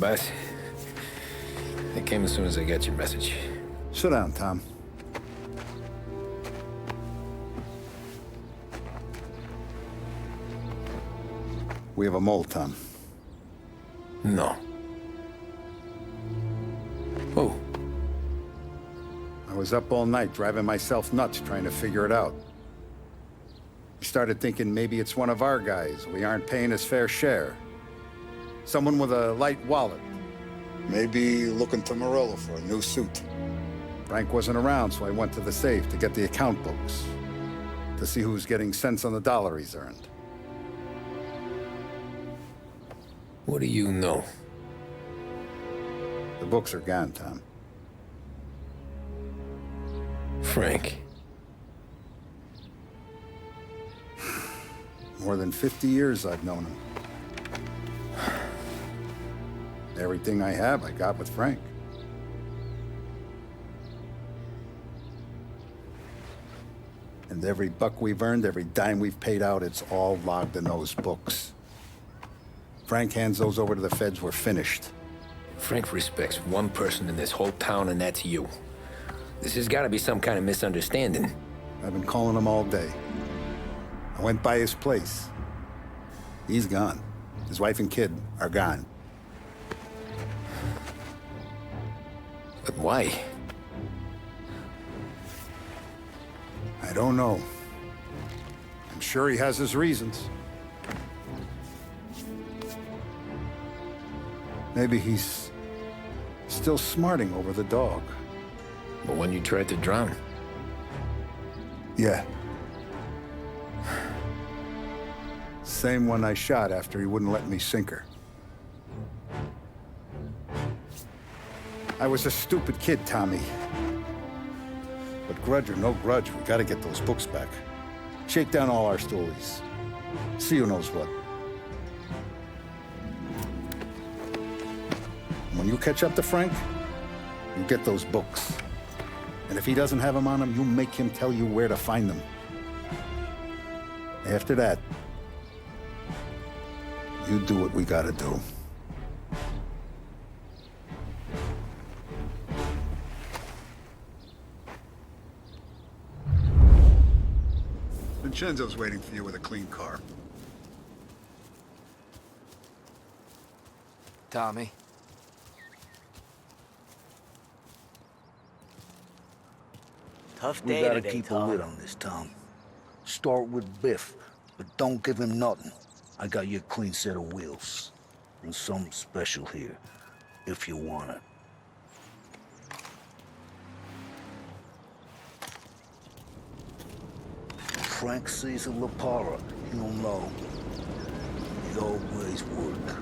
boss. I came as soon as I got your message. Sit down, Tom. We have a mole, Tom. No. Who? I was up all night driving myself nuts trying to figure it out. I started thinking maybe it's one of our guys. We aren't paying his fair share. Someone with a light wallet. Maybe looking to Morello for a new suit. Frank wasn't around, so I went to the safe to get the account books. To see who's getting cents on the dollar he's earned. What do you know? The books are gone, Tom. Frank. More than 50 years I've known him. Everything I have, I got with Frank. And every buck we've earned, every dime we've paid out, it's all logged in those books. Frank hands those over to the feds, we're finished. Frank respects one person in this whole town, and that's you. This has got to be some kind of misunderstanding. I've been calling him all day. I went by his place. He's gone. His wife and kid are gone. But why? I don't know. I'm sure he has his reasons. Maybe he's still smarting over the dog. The one you tried to drown? Yeah. Same one I shot after he wouldn't let me sink her. I was a stupid kid, Tommy. But grudge or no grudge, we gotta get those books back. Shake down all our stories. See who knows what. When you catch up to Frank, you get those books. And if he doesn't have them on him, you make him tell you where to find them. After that, you do what we gotta do. Vincenzo's waiting for you with a clean car. Tommy. Tough We day gotta today, keep a Tom. lid on this town. Start with Biff, but don't give him nothing. I got you a clean set of wheels. And something special here, if you want it. Frank sees a La Parra, he'll know. It always work.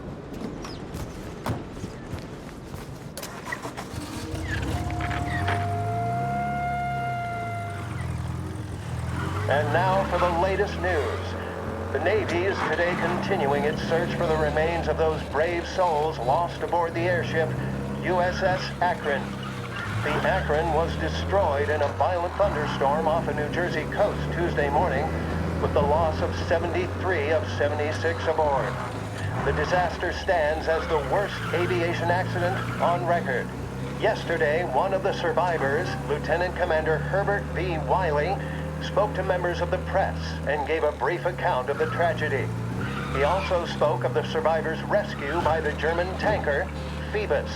And now for the latest news. The Navy is today continuing its search for the remains of those brave souls lost aboard the airship USS Akron. The Akron was destroyed in a violent thunderstorm off the New Jersey coast Tuesday morning, with the loss of 73 of 76 aboard. The disaster stands as the worst aviation accident on record. Yesterday, one of the survivors, Lieutenant Commander Herbert B. Wiley, spoke to members of the press and gave a brief account of the tragedy. He also spoke of the survivors' rescue by the German tanker, Phoebus.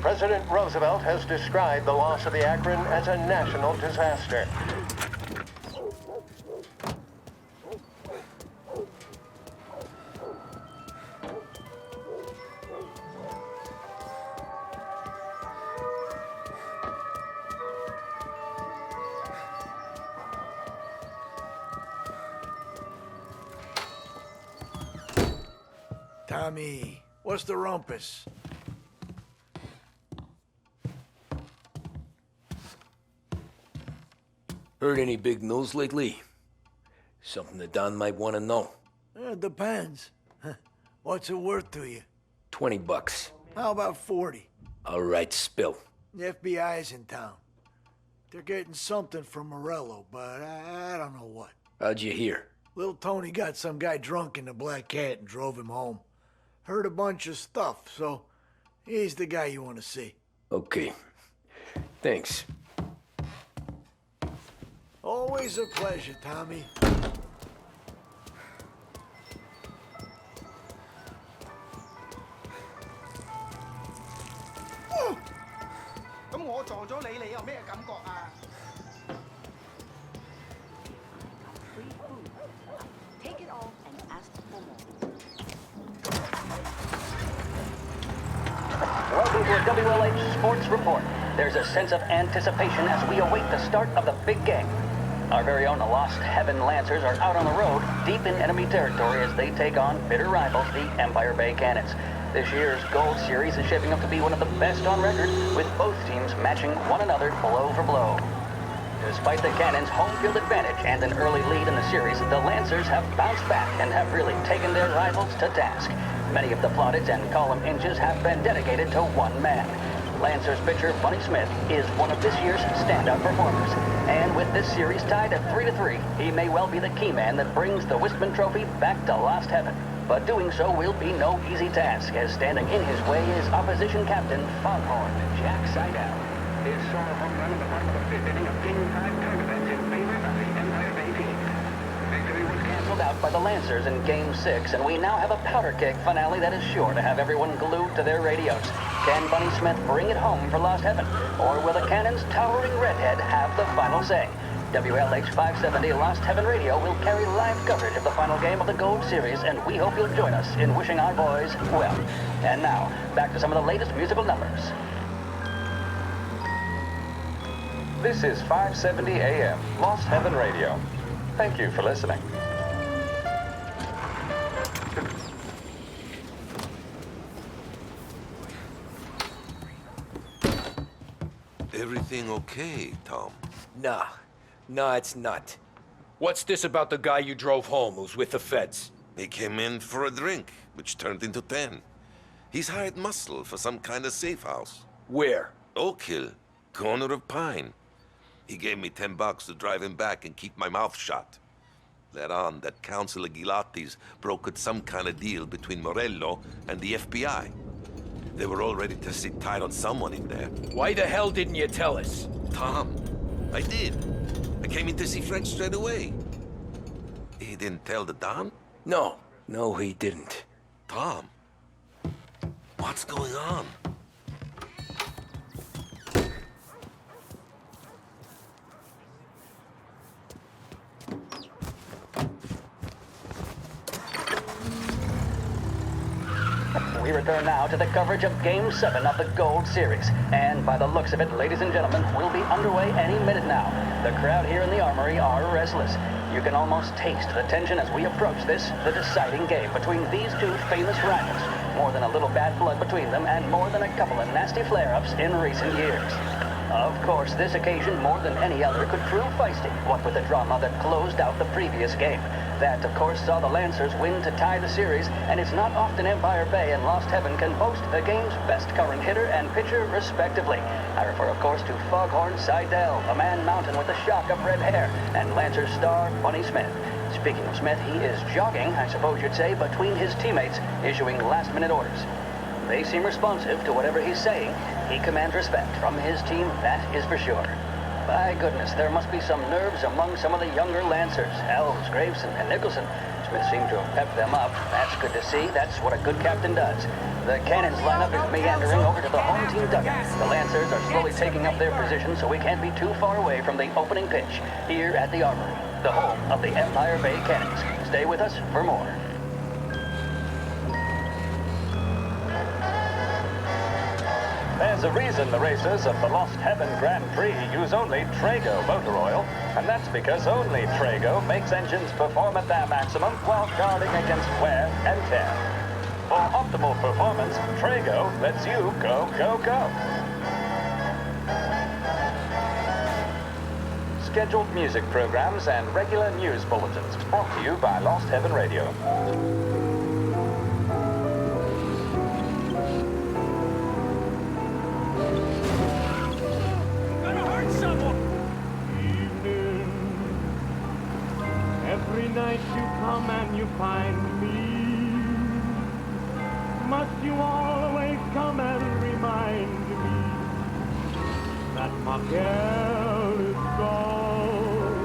President Roosevelt has described the loss of the Akron as a national disaster. Tommy, what's the rumpus? Heard any big news lately? Something that Don might want to know. It depends. What's it worth to you? $20. How about 40? All right, spill. The FBI's in town. They're getting something from Morello, but I don't know what. How'd you hear? Little Tony got some guy drunk in the Black Cat and drove him home. Heard a bunch of stuff, so He's the guy you want to see. Okay. Thanks. Always a pleasure, Tommy. Take it all and ask for more. Welcome to a WLH Sports Report. There's a sense of anticipation as we await the start of the big game. Our very own Lost Heaven Lancers are out on the road, deep in enemy territory as they take on bitter rivals, the Empire Bay Cannons. This year's Gold Series is shaping up to be one of the best on record, with both teams matching one another blow for blow. Despite the Cannons' home field advantage and an early lead in the series, the Lancers have bounced back and have really taken their rivals to task. Many of the plaudits and column inches have been dedicated to one man. Lancers pitcher Bunny Smith is one of this year's standout performers. And with this series tied at 3-3, he may well be the key man that brings the Wistman Trophy back to Lost Heaven. But doing so will be no easy task, as standing in his way is opposition captain Foghorn Jack Seidel. His solo home run in the bottom of the fifth inning of Game 5 tournament in favor of the Empire Bay team. Victory was Canceled out by the Lancers in Game 6, and we now have a powder keg finale that is sure to have everyone glued to their radios. Can Bunny Smith bring it home for Lost Heaven, or will the Cannon's towering redhead have the final say? WLH 570 Lost Heaven Radio will carry live coverage of the final game of the Gold Series, and we hope you'll join us in wishing our boys well. And now, back to some of the latest musical numbers. This is 570 AM, Lost Heaven Radio. Thank you for listening. Everything okay, Tom? Nah, it's not. What's this about the guy you drove home who's with the feds? He came in for a drink, which turned into 10. He's hired muscle for some kind of safe house. Where? Oak Hill, corner of Pine. He gave me $10 to drive him back and keep my mouth shut. Let on that Councilor Gilatti's brokered some kind of deal between Morello and the FBI. They were all ready to sit tight on someone in there. Why the hell didn't you tell us? Tom, I did. I came in to see Frank straight away. He didn't tell the Don? No, he didn't. Tom, what's going on? We return now to the coverage of Game 7 of the Gold Series. And by the looks of it, ladies and gentlemen, we'll be underway any minute now. The crowd here in the Armory are restless. You can almost taste the tension as we approach this, the deciding game between these two famous rivals. More than a little bad blood between them, and more than a couple of nasty flare-ups in recent years. Of course, this occasion, more than any other, could prove feisty, what with the drama that closed out the previous game. That, of course, saw the Lancers win to tie the series, and it's not often Empire Bay and Lost Heaven can boast the game's best current hitter and pitcher, respectively. I refer, of course, to Foghorn Seidel, a man mountain with a shock of red hair, and Lancers star Bunny Smith. Speaking of Smith, he is jogging, I suppose you'd say, between his teammates, issuing last-minute orders. They seem responsive to whatever he's saying. He commands respect from his team, that is for sure. By goodness, there must be some nerves among some of the younger Lancers. Elves, Graves, and Nicholson. Smith seemed to have pepped them up. That's good to see. That's what a good captain does. The Cannons lineup is meandering over to the home team dugout. The Lancers are slowly taking up their position, so we can't be too far away from the opening pitch here at the Armory, the home of the Empire Bay Cannons. Stay with us for more. There's a reason the racers of the Lost Heaven Grand Prix use only Trago motor oil, and that's because only Trago makes engines perform at their maximum while guarding against wear and tear. For optimal performance, Trago lets you go, go, go. Scheduled music programs and regular news bulletins brought to you by Lost Heaven Radio. Every night you come and you find me. Must you always come and My gal is gone.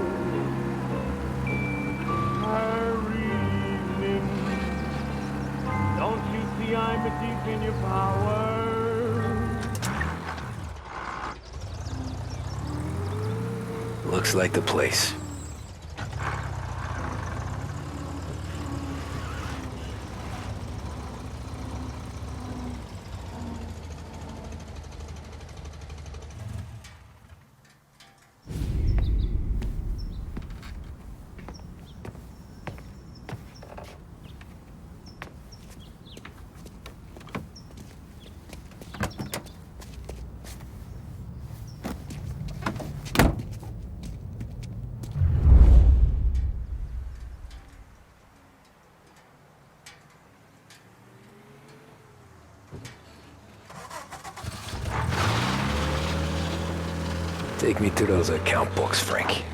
Her evening. Don't you see I'm deep in your power? Looks like the place. Take me to those account books, Frank.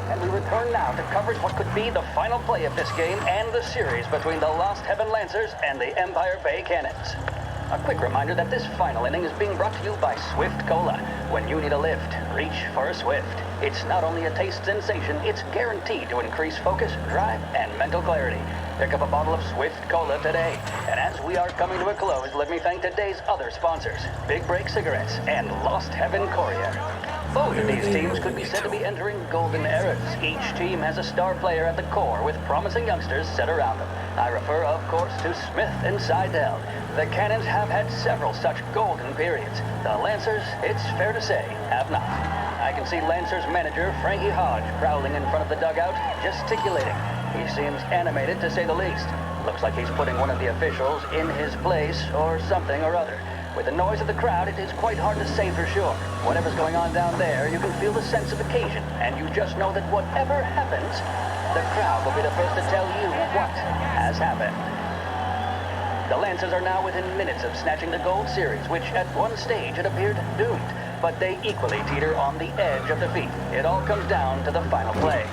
And we return now to coverage what could be the final play of this game and the series between the Lost Heaven Lancers and the Empire Bay Cannons. A quick reminder that this final inning is being brought to you by Swift Cola. When you need a lift, reach for a Swift. It's not only a taste sensation, it's guaranteed to increase focus, drive, and mental clarity. Pick up a bottle of Swift Cola today. And as we are coming to a close, let me thank today's other sponsors, Big Break Cigarettes and Lost Heaven Courier. Both of these teams could be said to be entering golden eras. Each team has a star player at the core with promising youngsters set around them. I refer, of course, to Smith and Seidel. The Cannons have had several such golden periods. The Lancers, it's fair to say, have not. I can see Lancers manager Frankie Hodge prowling in front of the dugout, gesticulating. He seems animated, to say the least. Looks like he's putting one of the officials in his place or something or other. With the noise of the crowd, it is quite hard to say for sure. Whatever's going on down there, you can feel the sense of occasion, and you just know that whatever happens, the crowd will be the first to tell you what has happened. The Lancers are now within minutes of snatching the Gold Series, which at one stage had appeared doomed, but they equally teeter on the edge of defeat. It all comes down to the final play.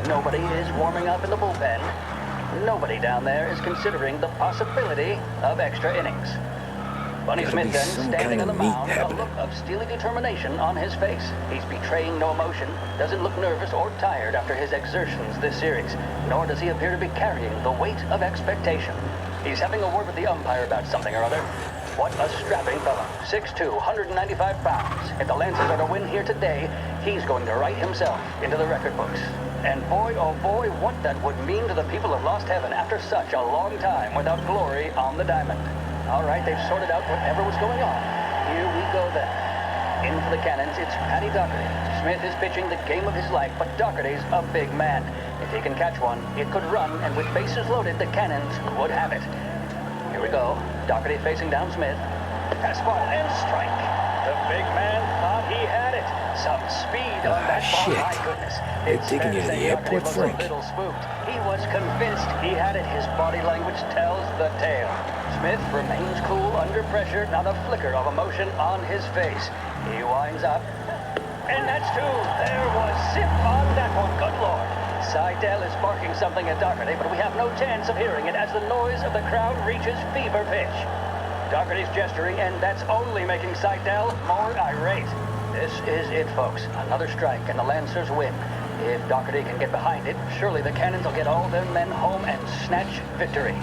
Nobody is warming up in the bullpen. Nobody down there is considering the possibility of extra innings. Bunny Smith then, standing on the mound, a look of steely determination on his face. He's betraying no emotion, doesn't look nervous or tired after his exertions this series, nor does he appear to be carrying the weight of expectation. He's having a word with the umpire about something or other. What a strapping fellow. 6'2", 195 pounds. If the Lancers are to win here today, he's going to write himself into the record books. And boy, oh boy, what that would mean to the people of Lost Heaven after such a long time without glory on the diamond. All right, they've sorted out whatever was going on. Here we go then. In for the Cannons, it's Paddy Doherty. Smith is pitching the game of his life, but Doherty's a big man. If he can catch one, it could run, and with bases loaded, the Cannons would have it. Here we go. Doherty facing down Smith. Fastball and strike. The big man thought he had it. Some speed on that ball. Shit. My goodness. They're taking you to the airport, Frank. A little spooked. He was convinced he had it. His body language tells the tale. Smith remains cool under pressure, not a flicker of emotion on his face. He winds up. And that's two. There was zip on that one. Good Lord. Seidel is barking something at Doherty, but we have no chance of hearing it as the noise of the crowd reaches fever pitch. Doherty's gesturing, and that's only making Seidel more irate. This is it, folks. Another strike, and the Lancers win. If Doherty can get behind it, surely the Cannons will get all their men home and snatch victory.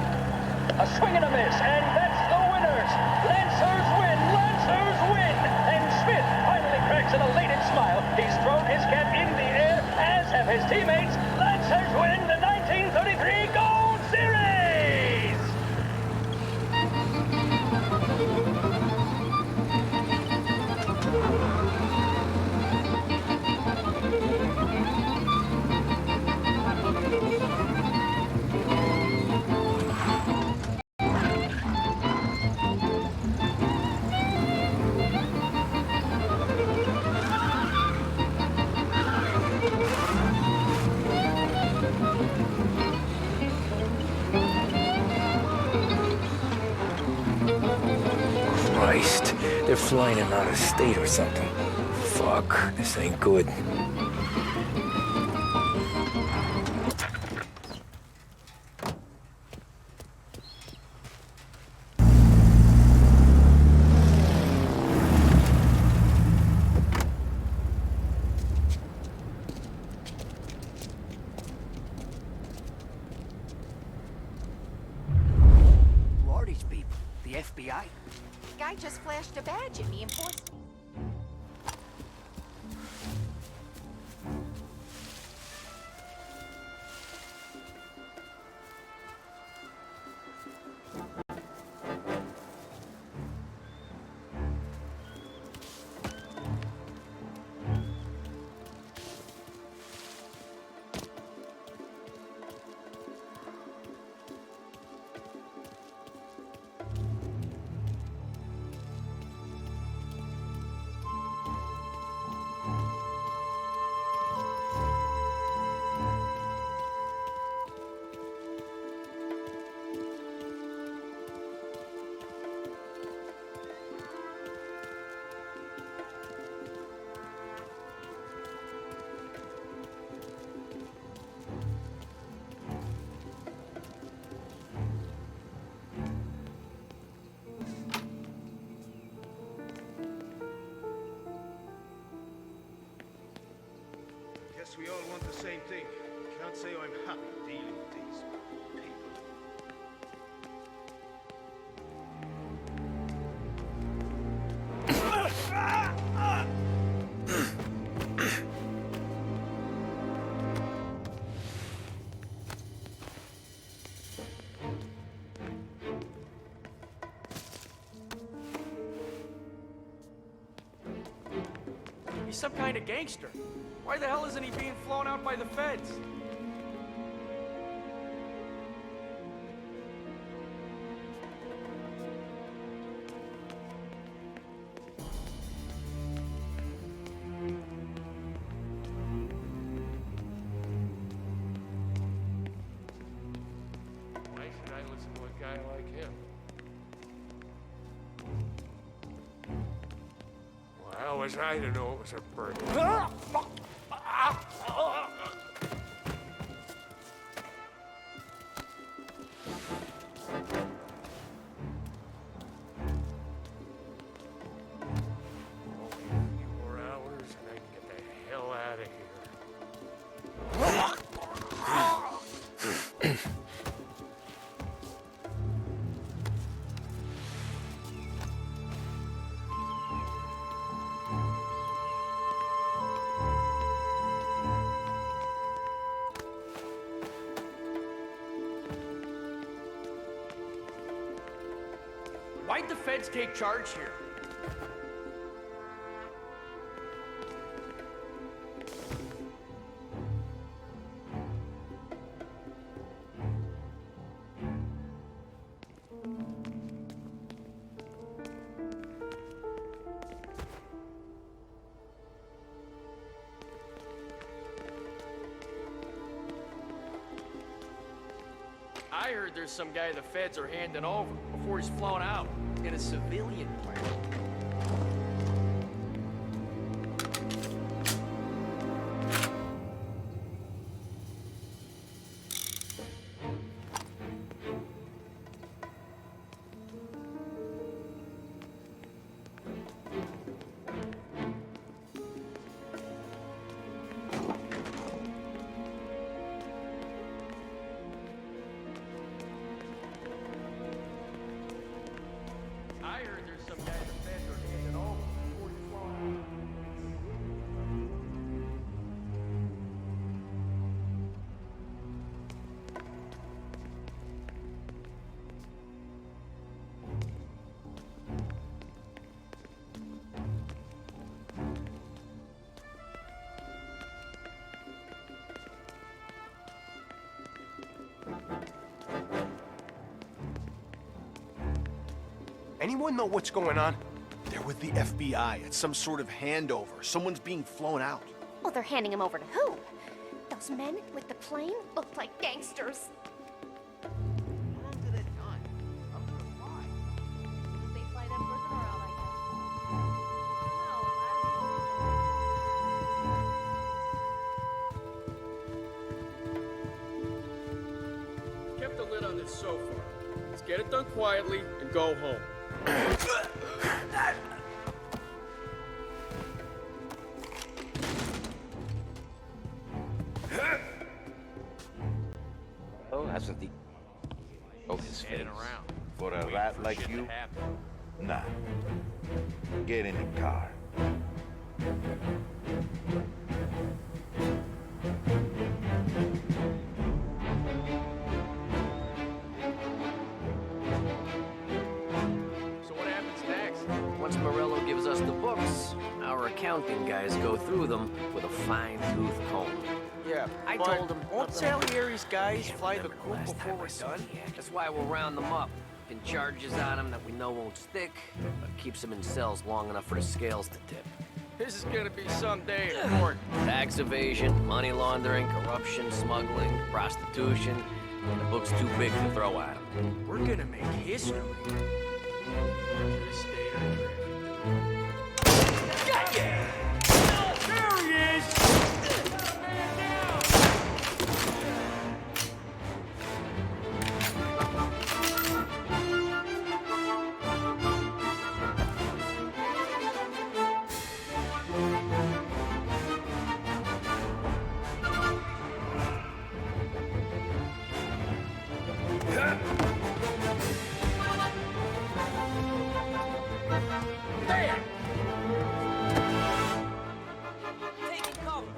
A swing and a miss, and that's the winners! Lancers win! Lancers win! And Smith finally cracks an elated smile. He's thrown his cap in the air, as have his teammates. Lancers win the 1933 Gold Series! Christ, they're flying him out of state or something. Fuck, this ain't good. FBI? Guy just flashed a badge at me and forced me. Guess we all want the same thing. Can't say I'm happy dealing with these people. He's some kind of gangster. Why the hell isn't he being flown out by the feds? Why should I listen to a guy like him? Well, how was I to know it was a bird? Why'd the feds take charge here? I heard there's some guy the feds are handing over before he's flown out in a civilian plane. I heard there's some guy the feds are handing over before he's flown out. Anyone know what's going on? They're with the FBI. It's some sort of handover. Someone's being flown out. Well, they're handing him over to who? Those men with the plane look like gangsters. Kept the lid on this so far. Let's get it done quietly and go home. Oh, hasn't the... Oh, his face. Around. For a rat like you? Nah. Get in the car. So what happens next? Once Morello gives us the books, our accounting guys go through them with a fine-tooth comb. Yeah, I but told him won't nothing Salieri's guys Can't fly the remember coop last before time I we're saw done? Yak. That's why we'll round them up. Pin charges on them that we know won't stick, but keeps them in cells long enough for the scales to tip. This is gonna be some day in court. Tax evasion, money laundering, corruption, smuggling, prostitution, and the book's too big to throw at them. We're gonna make history. Should've stayed on track. Got ya! There he is! Man down! There! Taking cover!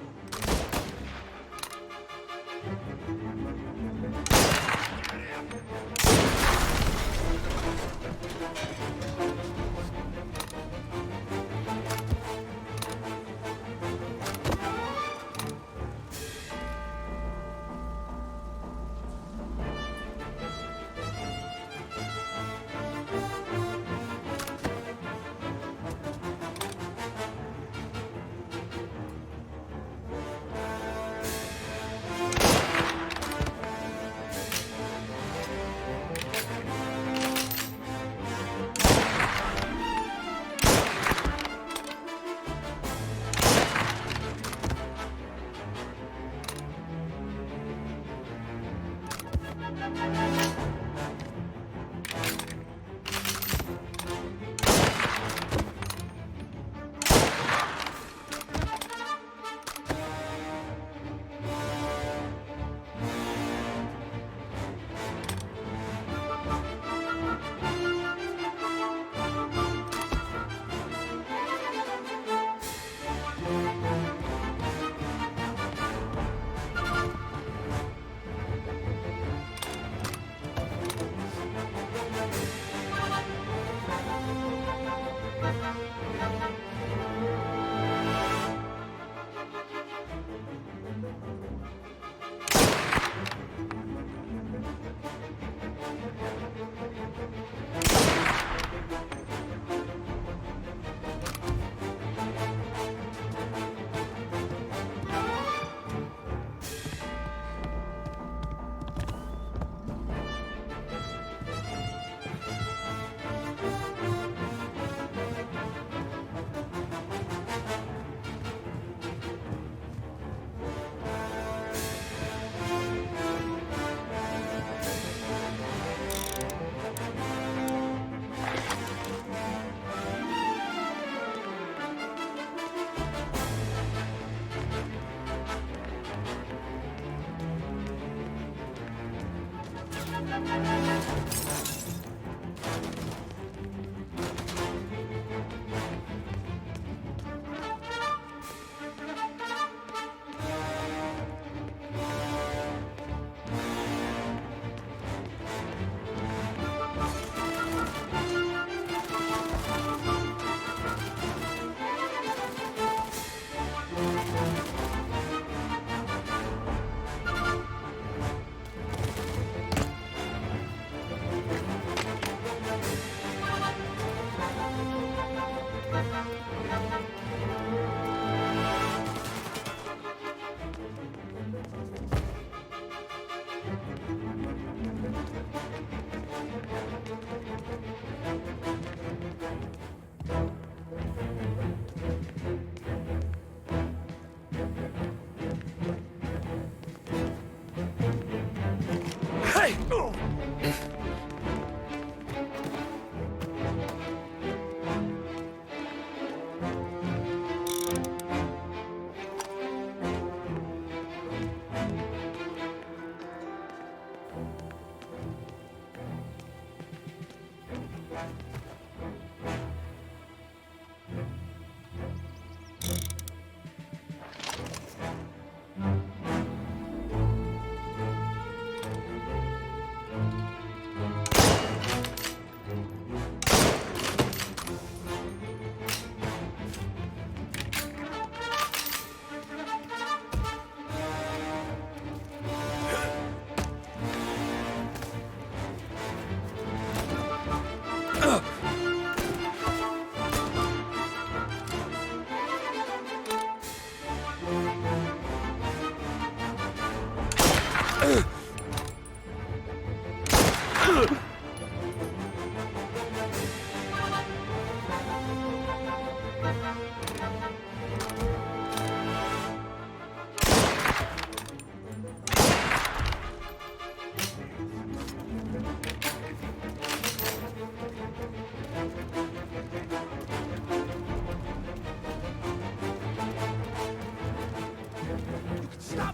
Stop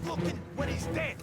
looking when he's dead!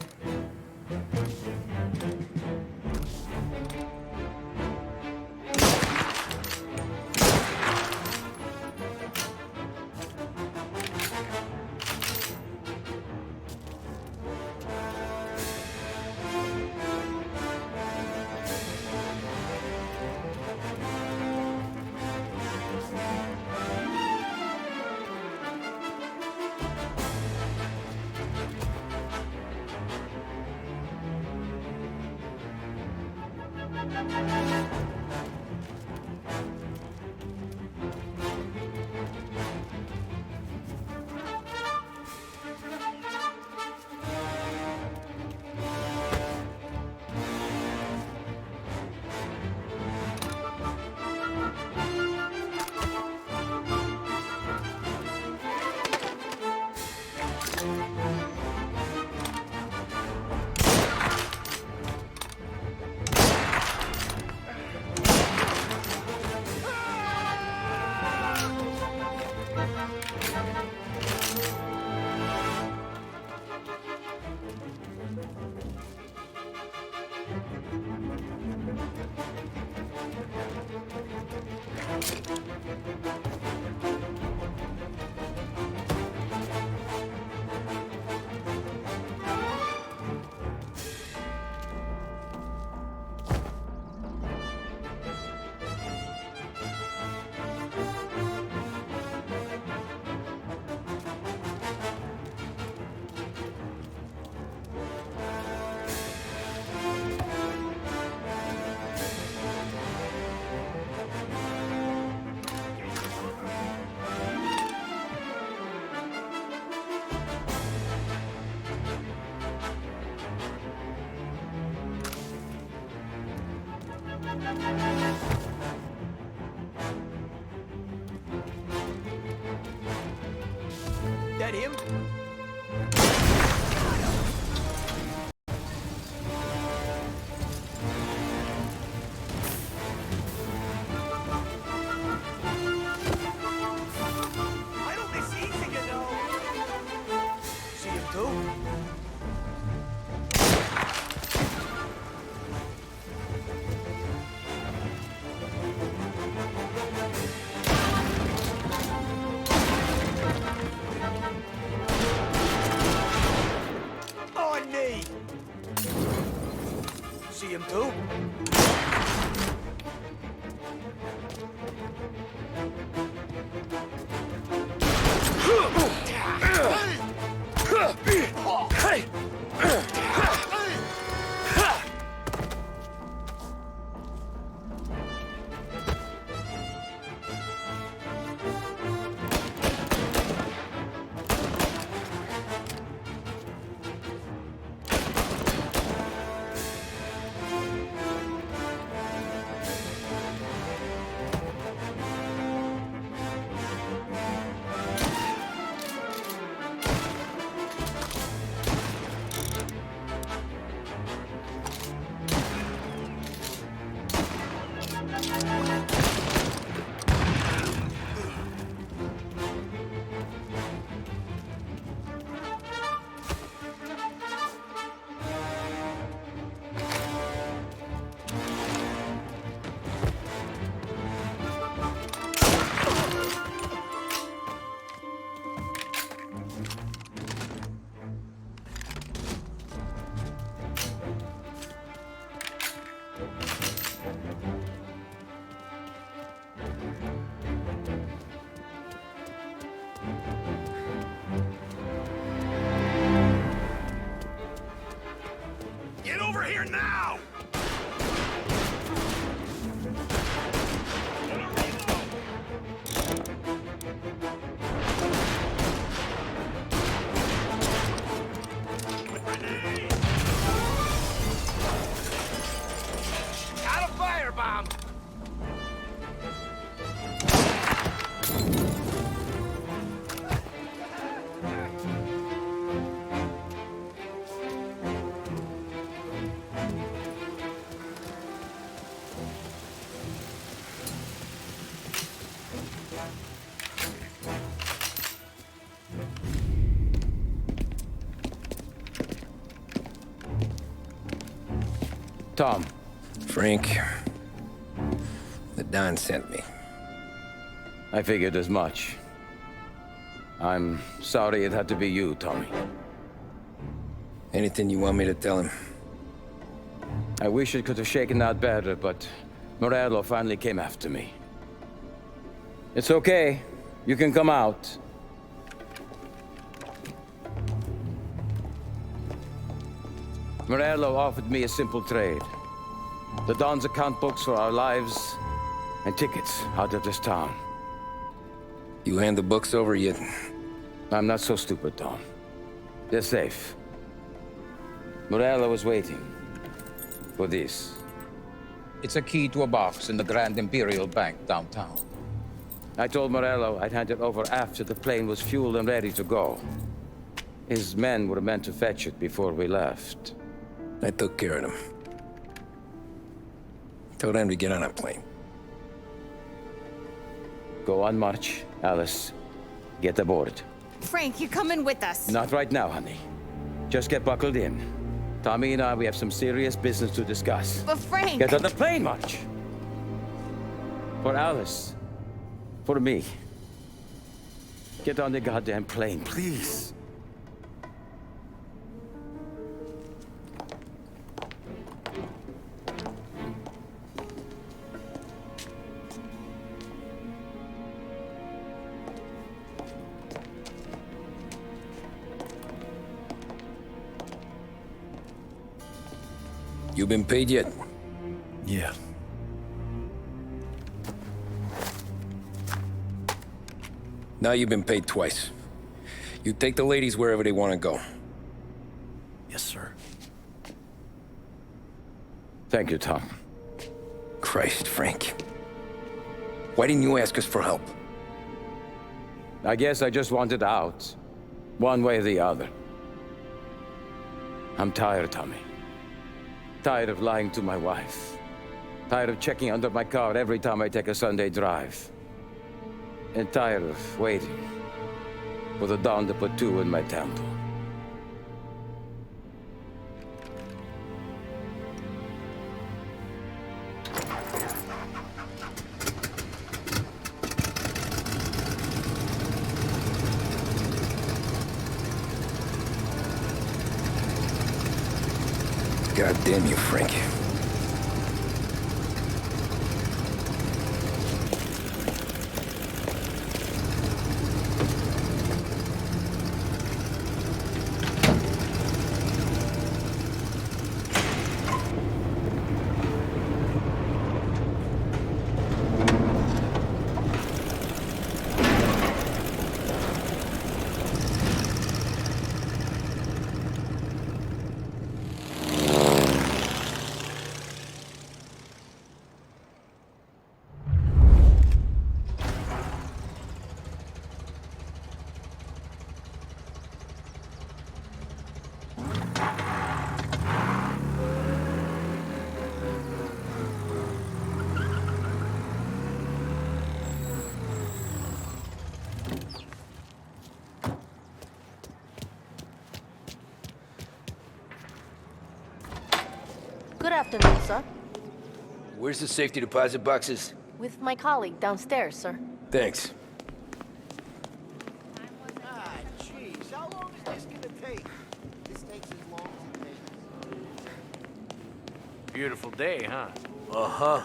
That him? Why don't they see easy, you know? See him too? Tom. Frank. The Don sent me. I figured as much. I'm sorry it had to be you, Tommy. Anything you want me to tell him? I wish it could have shaken out better, but Morello finally came after me. It's okay. You can come out. Morello offered me a simple trade. The Don's account books for our lives and tickets out of this town. You hand the books over yet? I'm not so stupid, Don. They're safe. Morello was waiting for this. It's a key to a box in the Grand Imperial Bank downtown. I told Morello I'd hand it over after the plane was fueled and ready to go. His men were meant to fetch it before we left. I took care of them. Told them to get on a plane. Go on, March. Alice, get aboard. Frank, you're coming with us. Not right now, honey. Just get buckled in. Tommy and I, we have some serious business to discuss. But Frank... Get on the plane, March! For Alice. For me. Get on the goddamn plane, please. You been paid yet? Yeah. Now you've been paid twice. You take the ladies wherever they want to go. Yes, sir. Thank you, Tom. Christ, Frank. Why didn't you ask us for help? I guess I just wanted out. One way or the other. I'm tired, Tommy. Tired of lying to my wife. Tired of checking under my car every time I take a Sunday drive. And tired of waiting for the Don to put two in my temple. God damn you, Frank. Good afternoon, sir. Where's the safety deposit boxes? With my colleague downstairs, sir. Thanks. Ah, jeez. How long is this gonna take? This takes as long as it takes. Beautiful day, huh? Uh-huh.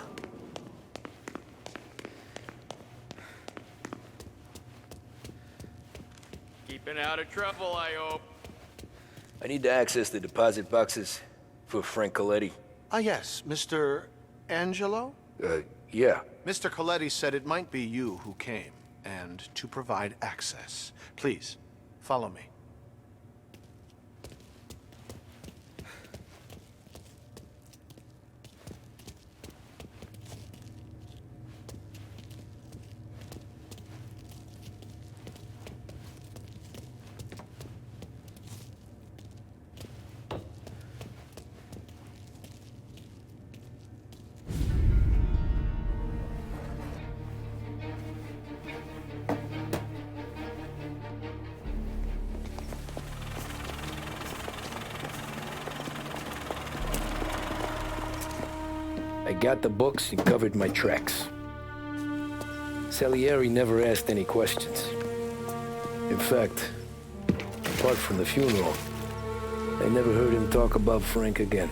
Keeping out of trouble, I hope. I need to access the deposit boxes for Frank Coletti. Ah, yes, Mr. Angelo? Yeah. Mr. Coletti said it might be you who came, and to provide access. Please, follow me. got the books and covered my tracks. Salieri never asked any questions. In fact, apart from the funeral, I never heard him talk about Frank again.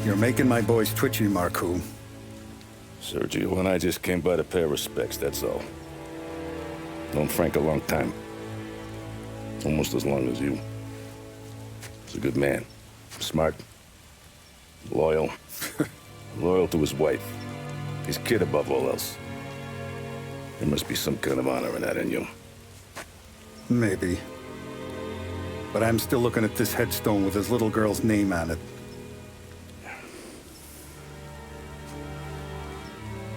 You're making my boys twitchy, Marku. Sergio and I just came by to pay our respects, that's all. Known Frank a long time. Almost as long as you. He's a good man. Smart. Loyal. Loyal to his wife. His kid above all else. There must be some kind of honor in that in you. Maybe. But I'm still looking at this headstone with his little girl's name on it.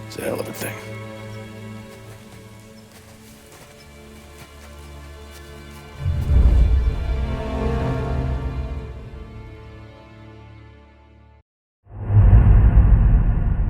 It's a hell of a thing.